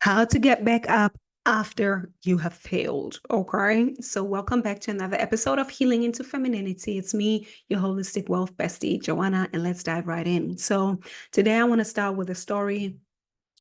How to get back up after you have failed. Okay. So, welcome back to another episode of Healing into Femininity. It's me, your holistic wealth bestie, Joanna, and let's dive right in. So, today I want to start with a story.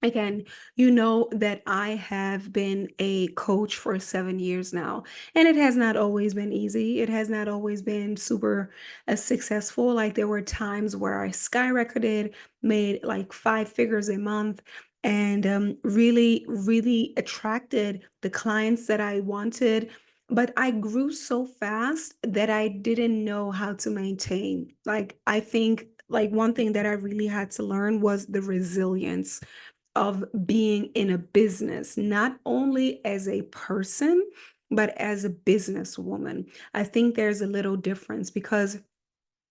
Again, you know that I have been a coach for 7 years now, and it has not always been easy. It has not always been super successful. Like there were times where I skyrocketed, made like five figures a month, and really, really attracted the clients that I wanted. But I grew so fast that I didn't know how to maintain. Like I think like one thing that I really had to learn was the resilience of being in a business, not only as a person, but as a businesswoman. I think there's a little difference because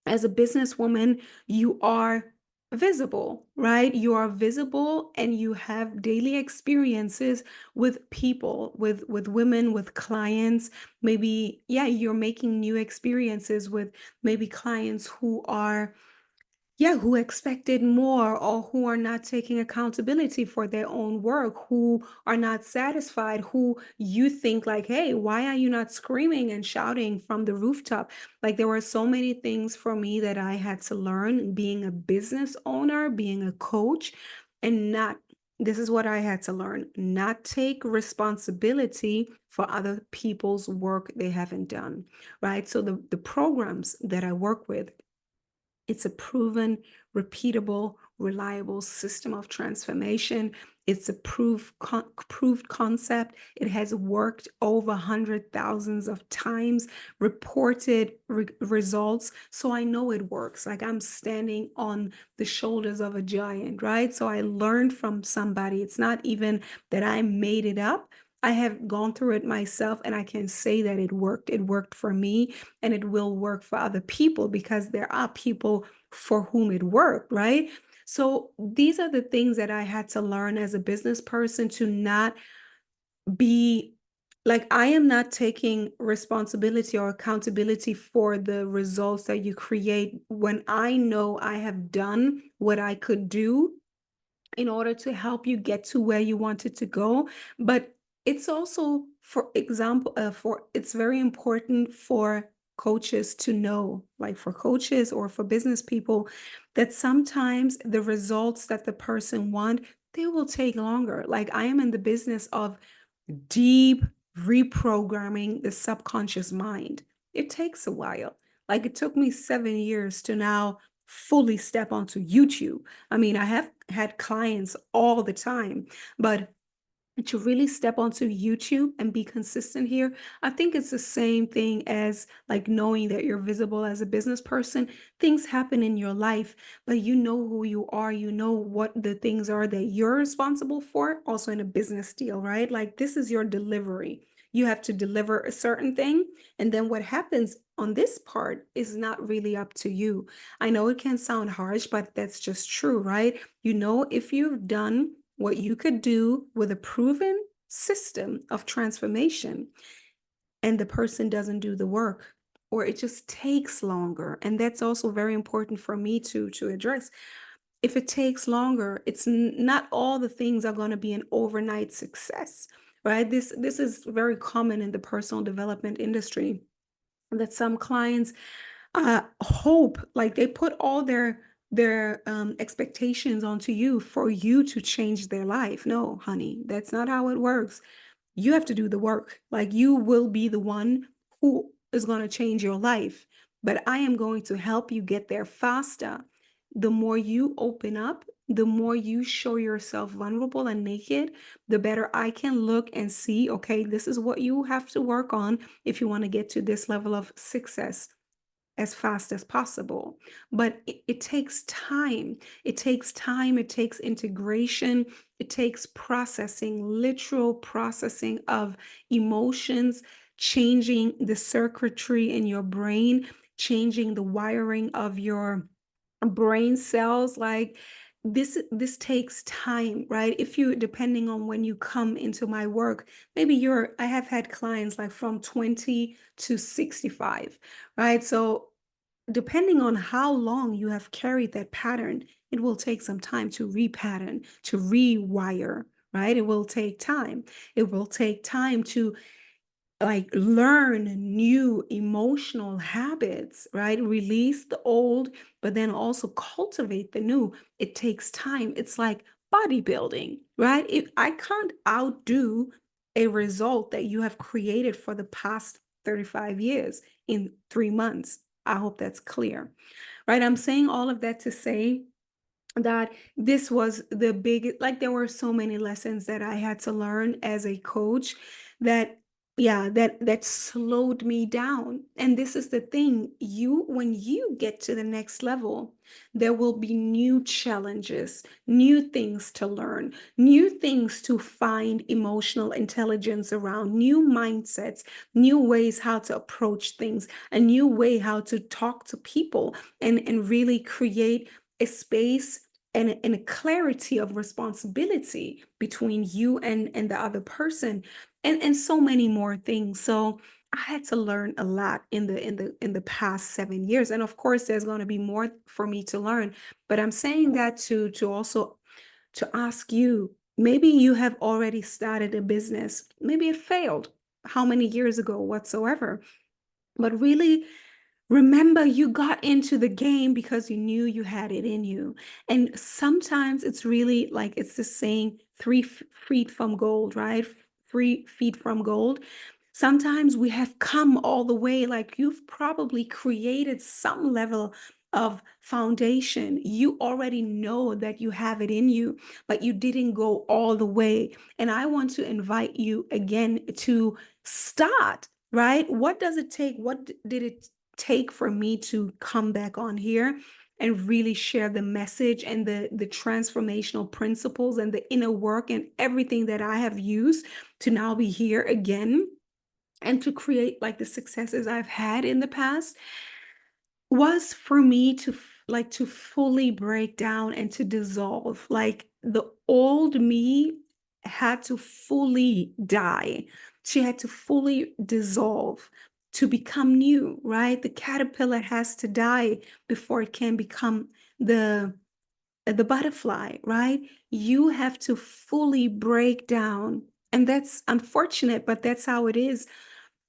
as a businesswoman, you are visible, right? You are visible and you have daily experiences with people, with women, with clients. Maybe, yeah, you're making new experiences with maybe clients who are who expected more or who are not taking accountability for their own work, who are not satisfied, who you think like, hey, why are you not screaming and shouting from the rooftop? Like there were so many things for me that I had to learn being a business owner, being a coach, and not this is what I had to learn, not take responsibility for other people's work they haven't done, right? So the programs that I work with, it's a proven, repeatable, reliable system of transformation. It's a proved concept. It has worked over hundred thousands of times, reported results. So I know it works. Like I'm standing on the shoulders of a giant, right? So I learned from somebody. It's not even that I made it up. I have gone through it myself and I can say that it worked. It worked for me and it will work for other people because there are people for whom it worked, right? So these are the things that I had to learn as a business person to not be like, I am not taking responsibility or accountability for the results that you create when I know I have done what I could do in order to help you get to where you wanted to go. But it's also, for example, for it's very important for coaches to know, like for coaches or for business people, that sometimes the results that the person want, they will take longer. Like I am in the business of deep reprogramming the subconscious mind. It takes a while. Like it took me 7 years to now fully step onto YouTube. I mean, I have had clients all the time, but to really step onto YouTube and be consistent here, I think it's the same thing as like knowing that you're visible as a business person. Things happen in your life, but you know who you are, you know what the things are that you're responsible for, also in a business deal, right? Like this is your delivery. You have to deliver a certain thing, and then what happens on this part is not really up to you. I know it can sound harsh, but that's just true, right? You know, if you've done what you could do with a proven system of transformation and the person doesn't do the work, or it just takes longer, and that's also very important for me to address. If it takes longer, it's not all the things are going to be an overnight success, right? This is very common in the personal development industry, that some clients hope, like they put all their expectations onto you for you to change their life. No, honey, that's not how it works. You have to do the work. Like you will be the one who is going to change your life, but I am going to help you get there faster. The more you open up, the more you show yourself vulnerable and naked, the better I can look and see, okay, this is what you have to work on if you want to get to this level of success as fast as possible. But it takes time. It takes time. It takes integration. It takes processing, literal processing of emotions, changing the circuitry in your brain, changing the wiring of your brain cells. Like this takes time, right? If you, depending on when you come into my work, maybe I have had clients like from 20 to 65, right? So depending on how long you have carried that pattern, it will take some time to repattern, to rewire, right? It will take time. It will take time to like learn new emotional habits, right? Release the old, but then also cultivate the new. It takes time. It's like bodybuilding, right? I can't outdo a result that you have created for the past 35 years in 3 months. I hope that's clear, right? I'm saying all of that to say that this was the big, like there were so many lessons that I had to learn as a coach that yeah, that slowed me down. And this is the thing, you when you get to the next level, there will be new challenges, new things to learn, new things to find emotional intelligence around, new mindsets, new ways how to approach things, a new way how to talk to people and really create a space and a clarity of responsibility between you and the other person, and so many more things. So I had to learn a lot in the past 7 years, and of course there's going to be more for me to learn. But I'm saying that to also to ask you, maybe you have already started a business, maybe it failed how many years ago whatsoever, but really remember, you got into the game because you knew you had it in you. And sometimes it's really like it's the saying, 3 feet from gold, right? 3 feet from gold. Sometimes we have come all the way, like you've probably created some level of foundation. You already know that you have it in you, but you didn't go all the way. And I want to invite you again to start, right? What does it take? What did it take for me to come back on here and really share the message and the transformational principles and the inner work and everything that I have used to now be here again and to create like the successes I've had in the past was for me to like to fully break down and to dissolve. Like the old me had to fully die. She had to fully dissolve to become new, right? The caterpillar has to die before it can become the butterfly, right? You have to fully break down. And that's unfortunate, but that's how it is.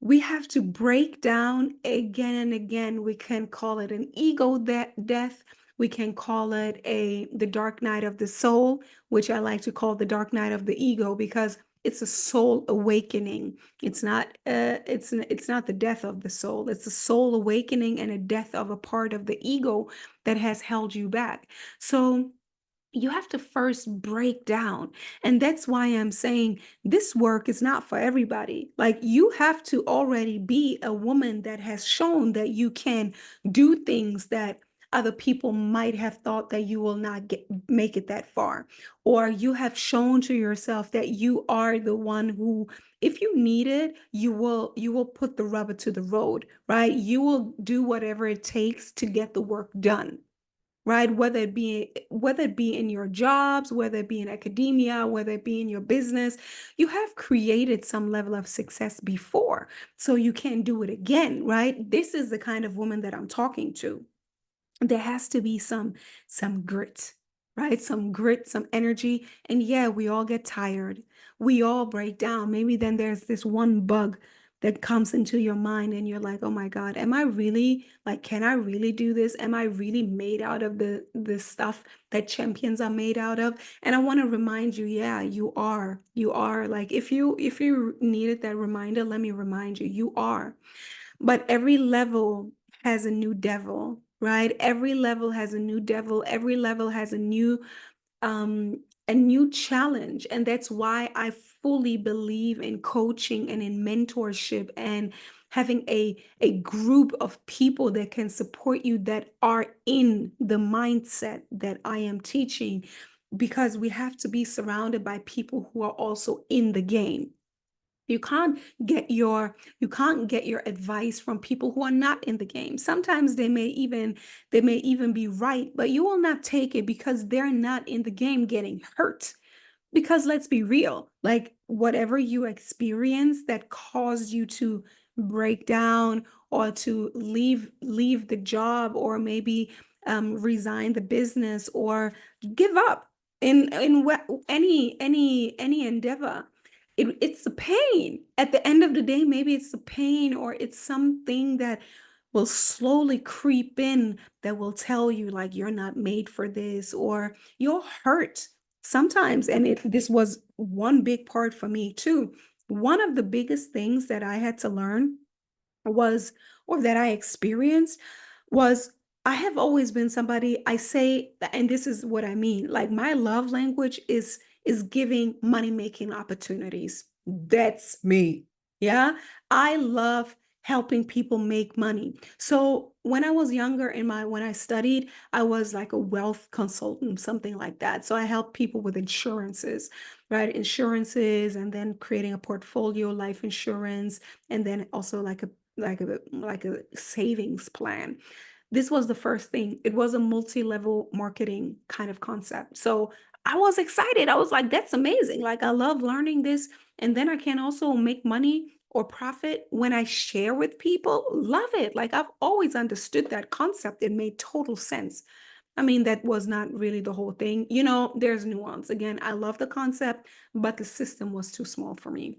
We have to break down again and again. We can call it an ego death. We can call it the dark night of the soul, which I like to call the dark night of the ego because it's a soul awakening. It's not the death of the soul. It's a soul awakening and a death of a part of the ego that has held you back. So you have to first break down. And that's why I'm saying this work is not for everybody. Like you have to already be a woman that has shown that you can do things that other people might have thought that you will not make it that far. Or you have shown to yourself that you are the one who, if you need it, you will put the rubber to the road, right? You will do whatever it takes to get the work done, right? Whether it be in your jobs, whether it be in academia, whether it be in your business, you have created some level of success before, so you can do it again, right? This is the kind of woman that I'm talking to. There has to be some grit, right? Some grit, some energy. And yeah, we all get tired. We all break down. Maybe then there's this one bug that comes into your mind and you're like, "Oh my God, am I really like can I really do this? Am I really made out of the stuff that champions are made out of?" And I want to remind you, yeah, you are. You are. Like if you needed that reminder, let me remind you, you are. But every level has a new devil, right? Every level has a new devil. Every level has um a new challenge. And that's why I fully believe in coaching and in mentorship and having a group of people that can support you that are in the mindset that I am teaching, because we have to be surrounded by people who are also in the game. You can't get your advice from people who are not in the game. Sometimes they may even be right, but you will not take it because they're not in the game getting hurt. Because let's be real, like whatever you experience that caused you to break down or to leave the job or maybe resign the business or give up. any endeavor. It's the pain. At the end of the day, maybe it's the pain, or it's something that will slowly creep in that will tell you like you're not made for this, or you'll hurt sometimes. And this was one big part for me too. One of the biggest things that I had to learn was, or that I experienced, was I have always been somebody, I say, and this is what I mean, like my love language is giving money making opportunities. That's me. Yeah. I love helping people make money. So when I was younger, when I studied, I was like a wealth consultant, something like that. So I help people with insurances, right? Insurances, and then creating a portfolio, life insurance, and then also like a savings plan. This was the first thing. It was a multi-level marketing kind of concept. So I was excited. I was like, that's amazing. Like, I love learning this. And then I can also make money or profit when I share with people. Love it. Like, I've always understood that concept. It made total sense. I mean, that was not really the whole thing. There's nuance. Again, I love the concept, but the system was too small for me.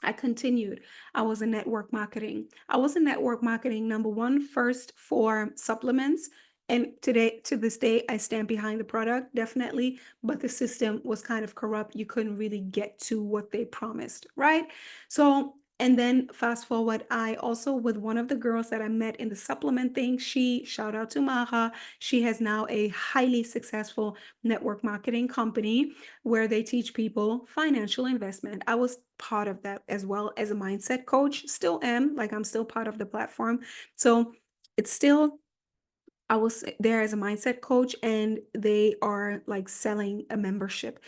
I continued. I was in network marketing. I was in network marketing, number one, first for supplements. And today, to this day, I stand behind the product, definitely. But the system was kind of corrupt. You couldn't really get to what they promised, right? So, and then fast forward, I also, with one of the girls that I met in the supplement thing, shout out to Maha, she has now a highly successful network marketing company where they teach people financial investment. I was part of that as well as a mindset coach, still am, like I'm still part of the platform. So it's still, I was there as a mindset coach, and they are like selling a membership.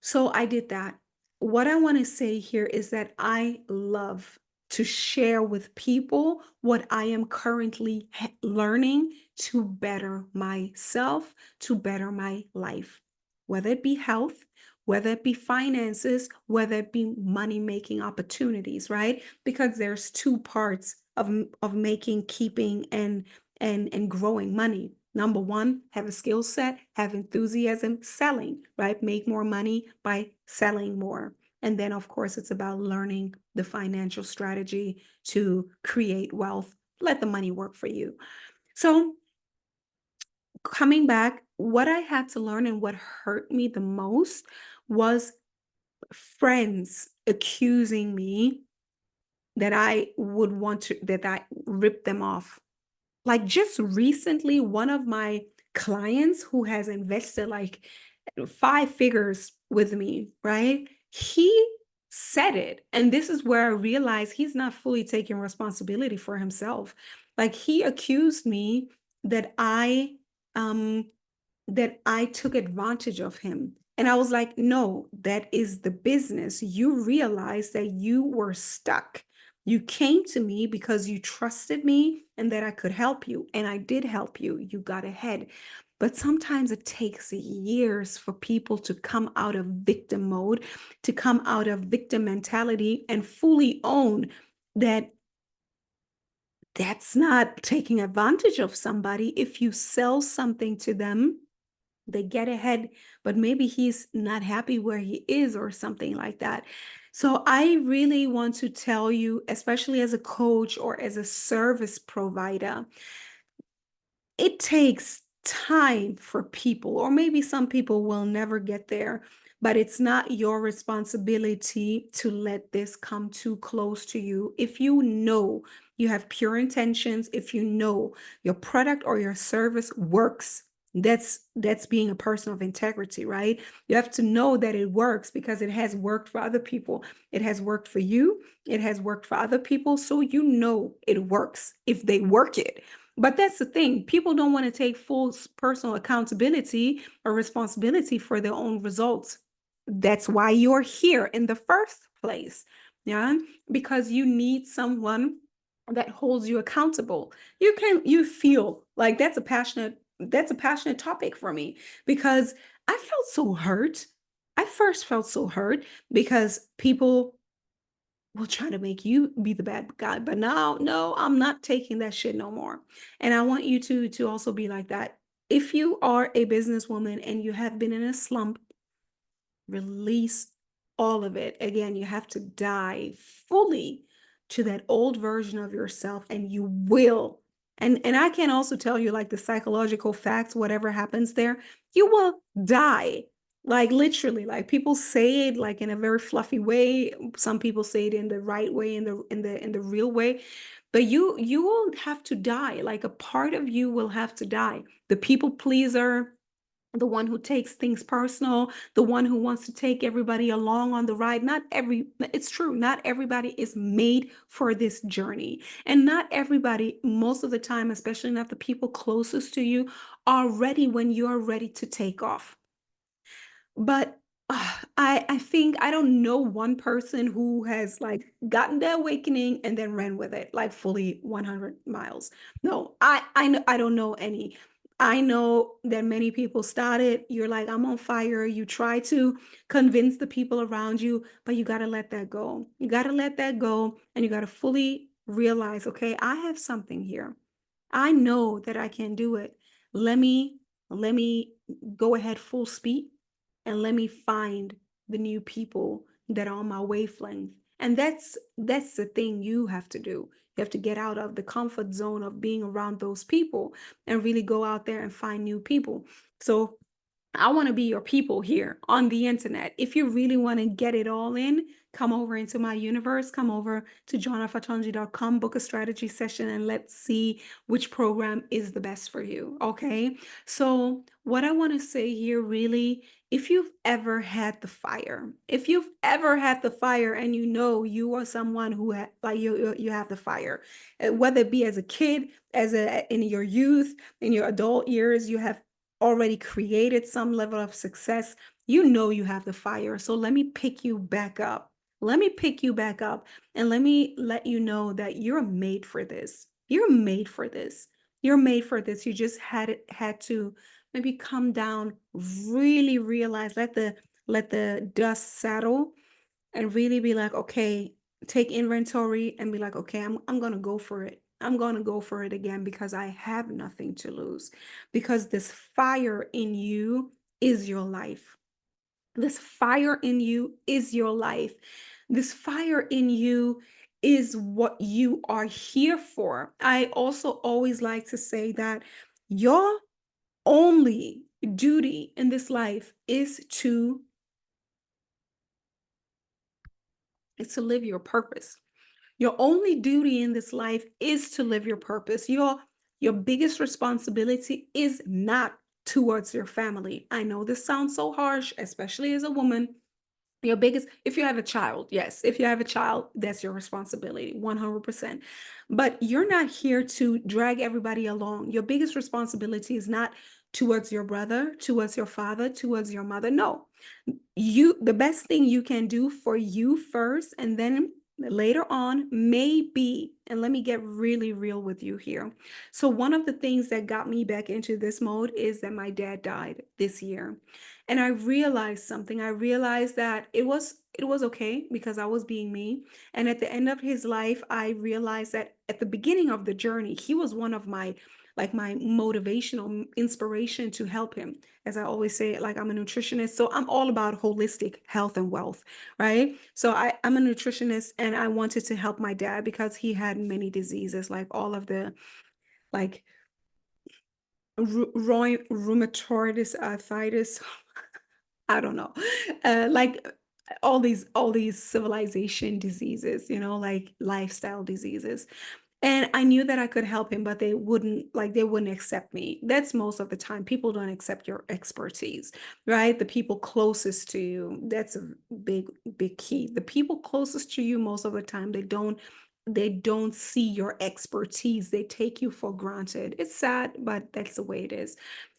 So I did that. What I want to say here is that I love to share with people what I am currently learning to better myself, to better my life, whether it be health, whether it be finances, whether it be money making opportunities, right? Because there's two parts of making, keeping, and growing money. Number one, have a skill set, have enthusiasm, selling, right? Make more money by selling more. And then, of course, it's about learning the financial strategy to create wealth. Let the money work for you. So, coming back, what I had to learn and what hurt me the most was friends accusing me that that I ripped them off. Like, just recently, one of my clients who has invested like 5 figures with me, right? He said it. And this is where I realized he's not fully taking responsibility for himself. Like, he accused me that um I took advantage of him. And I was like, no, that is the business. You realize that you were stuck. You came to me because you trusted me and that I could help you. And I did help you. You got ahead. But sometimes it takes years for people to come out of victim mode, to come out of victim mentality and fully own that that's not taking advantage of somebody. If you sell something to them, they get ahead, but maybe he's not happy where he is or something like that. So I really want to tell you, especially as a coach or as a service provider, it takes time for people, or maybe some people will never get there, but it's not your responsibility to let this come too close to you. If you know you have pure intentions, if you know your product or your service works, that's being a person of integrity, right? You have to know that it works because it has worked for other people. It has worked for you. It has worked for other people. So you know it works if they work it. But that's the thing. People don't want to take full personal accountability or responsibility for their own results. That's why you're here in the first place. Yeah. Because you need someone that holds you accountable. You feel like that's a passionate topic for me, because I felt so hurt. I first felt so hurt because people will try to make you be the bad guy. But now, no, I'm not taking that shit no more. And I want you to also be like that. if you are a businesswoman and you have been in a slump, release all of it. Again, you have to die fully to that old version of yourself, and you will. And I can also tell you, like, the psychological facts, whatever happens there, you will die. Like, literally, like, people say it like in a very fluffy way. Some people say it in the right way, in the real way. But you will have to die. Like, a part of you will have to die. The people pleaser, the one who takes things personal, the one who wants to take everybody along on the ride. It's true, not everybody is made for this journey. And not everybody, most of the time, especially not the people closest to you, are ready when you're ready to take off. But I think I don't know one person who has, like, gotten the awakening and then ran with it like fully 100 miles. No, I don't know any. I know that many people started. You're like, I'm on fire. You try to convince the people around you, but you got to let that go. You got to let that go, and you got to fully realize, okay, I have something here. I know that I can do it. Let me let me go ahead full speed, and let me find the new people that are on my wavelength. And that's the thing you have to do. You have to get out of the comfort zone of being around those people and really go out there and find new people. So I want to be your people here on the internet. If you really want to get it all in, come over into my universe, come over to joanafatondji.com, book a strategy session, and let's see which program is the best for you. Okay. So, what I want to say here really, if you've ever had the fire, if you've ever had the fire and you know you are someone who like you have the fire, whether it be as a kid, in your youth, in your adult years, you have already created some level of success, you know you have the fire. So let me pick you back up. Let me pick you back up, and let me let you know that you're made for this. You're made for this. You're made for this. You just had to maybe come down, really realize, let the dust settle, and really be like, okay, take inventory and be like, okay, I'm going to go for it. I'm going to go for it again because I have nothing to lose. Because this fire in you is your life. This fire in you is your life. This fire in you is what you are here for. I also always like to say that your only duty in this life is to live your purpose. Your only duty in this life is to live your purpose. Your biggest responsibility is not towards your family. I know this sounds so harsh, especially as a woman. Your biggest, if you have a child, yes, if you have a child, that's your responsibility, 100%. But you're not here to drag everybody along. Your biggest responsibility is not towards your brother, towards your father, towards your mother. No, the best thing you can do for you first, and then later on, maybe, and let me get really real with you here. So one of the things that got me back into this mode is that my dad died this year. And I realized something. I realized that it was okay because I was being me. And at the end of his life, I realized that at the beginning of the journey, he was one of my motivational inspiration to help him. As I always say, like, I'm a nutritionist, so I'm all about holistic health and wealth, right? So I'm a nutritionist, and I wanted to help my dad because he had many diseases, like all of the, like, rheumatoid arthritis. I don't know. Like, all these civilization diseases, like lifestyle diseases. And I knew that I could help him, but they wouldn't accept me. That's most of the time. People don't accept your expertise, right? The people closest to you, that's a big, big key. The people closest to you, most of the time, they don't see your expertise. They take you for granted. It's sad, but that's the way it is.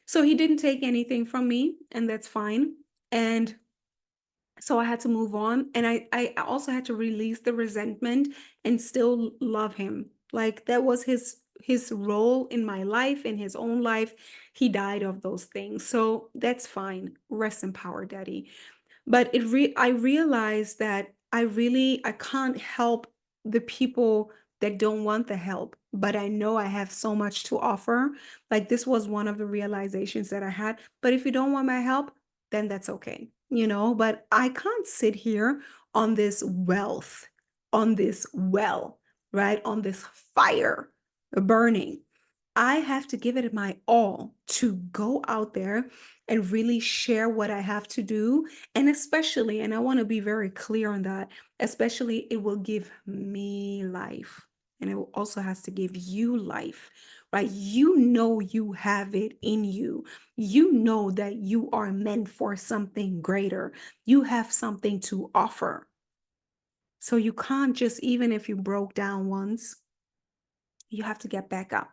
So he didn't take anything from me, and that's fine. And so I had to move on, and I also had to release the resentment and still love him. Like, that was his role in my life, in his own life. He died of those things, so that's fine. Rest in power, daddy. But I realized that I can't help the people that don't want the help, but I know I have so much to offer. Like this was one of the realizations that I had. But if you don't want my help, then that's okay, but I can't sit here on this wealth, on this well, right? On this fire burning. I have to give it my all to go out there and really share what I have to do. And especially, and I want to be very clear on that, especially it will give me life. And it also has to give you life, right? You have it in you. You know that you are meant for something greater. You have something to offer. So you can't just, even if you broke down once, you have to get back up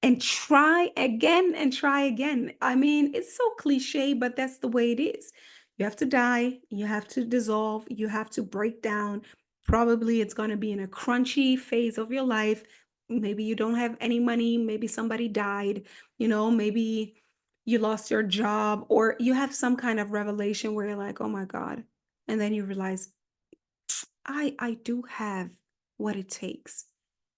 and try again and try again. I mean, it's so cliche, but that's the way it is. You have to die, you have to dissolve, you have to break down. Probably it's going to be in a crunchy phase of your life. Maybe you don't have any money, maybe somebody died, maybe you lost your job, or you have some kind of revelation where you're like, "Oh my God." And then you realize, I do have what it takes.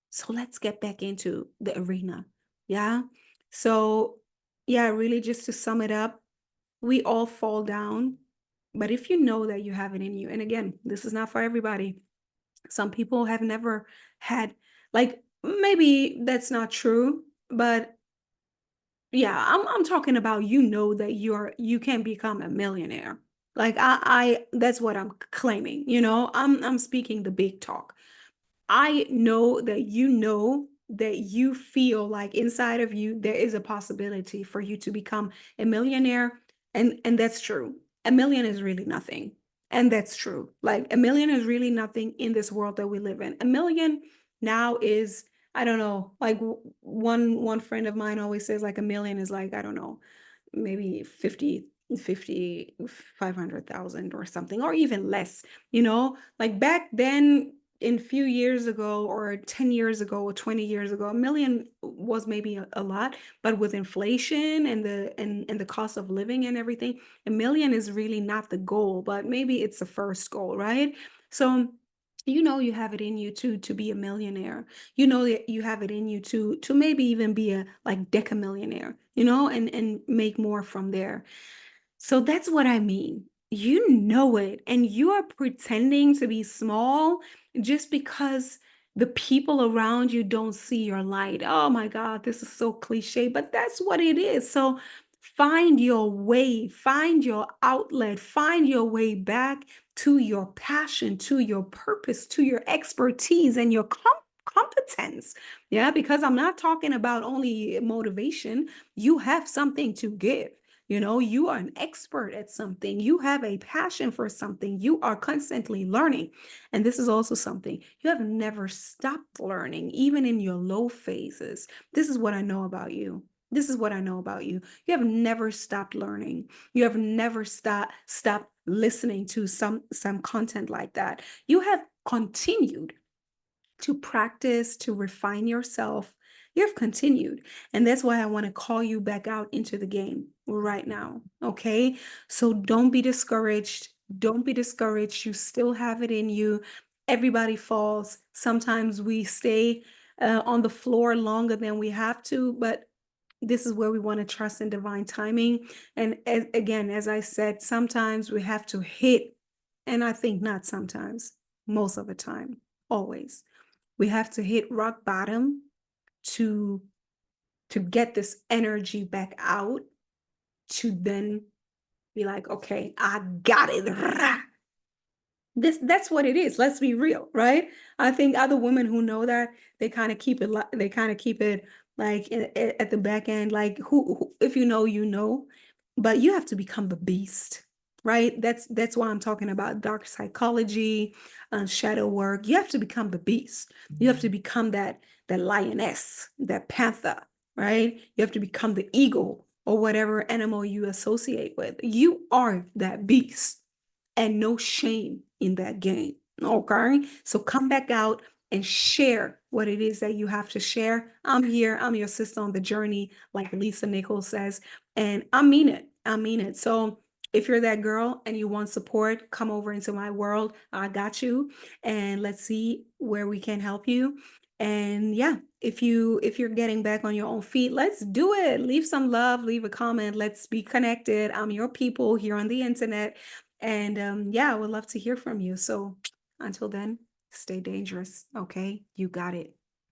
So let's get back into the arena. Yeah. So, yeah, really just to sum it up, we all fall down. But if you know that you have it in you, and again, this is not for everybody. Some people have never had, like, maybe that's not true, but yeah, I'm talking about, that you can become a millionaire. Like I that's what I'm claiming, I'm speaking the big talk. I know that you feel like inside of you there is a possibility for you to become a millionaire, and that's true. A million is really nothing. And that's true. Like a million is really nothing in this world that we live in. A million now is, I don't know, like one friend of mine always says like a million is like, I don't know, maybe 500,000 or something, or even less, like back then, in few years ago or 10 years ago or 20 years ago, a million was maybe a lot, but with inflation and the cost of living and everything, a million is really not the goal, but maybe it's the first goal, right? So you have it in you to be a millionaire. That you have it in you to maybe even be a like decamillionaire, and make more from there. So that's what I mean. You know it, and you are pretending to be small just because the people around you don't see your light. Oh my God, this is so cliche, but that's what it is. So find your way, find your outlet, find your way back to your passion, to your purpose, to your expertise and your competence. Yeah, because I'm not talking about only motivation. You have something to give. You are an expert at something. You have a passion for something. You are constantly learning. And this is also something you have never stopped learning, even in your low phases. This is what I know about you. This is what I know about you. You have never stopped learning. You have never stopped listening to some content like that. You have continued to practice, to refine yourself. You have continued. And that's why I want to call you back out into the game right now. Okay. So don't be discouraged. Don't be discouraged. You still have it in you. Everybody falls. Sometimes we stay on the floor longer than we have to, but this is where we want to trust in divine timing. And again, as I said, sometimes we have to hit, and I think not sometimes, most of the time, always we have to hit rock bottom to get this energy back out, to then be like, okay, I got it. That's what it is. Let's be real, right? I think other women who know that, they kind of keep it like at the back end, like who if you know, but you have to become the beast, right? That's why I'm talking about dark psychology, shadow work. You have to become the beast. You have to become that lioness, that panther, right? You have to become the eagle or whatever animal you associate with. You are that beast, and no shame in that game. Okay. So come back out and share what it is that you have to share. I'm here. I'm your sister on the journey, like Lisa Nichols says. And I mean it. I mean it. So if you're that girl and you want support, come over into my world. I got you. And let's see where we can help you. And yeah, if you're getting back on your own feet, let's do it. Leave some love, leave a comment. Let's be connected. I'm your people here on the internet. And yeah, I would love to hear from you. So until then, stay dangerous. Okay. You got it.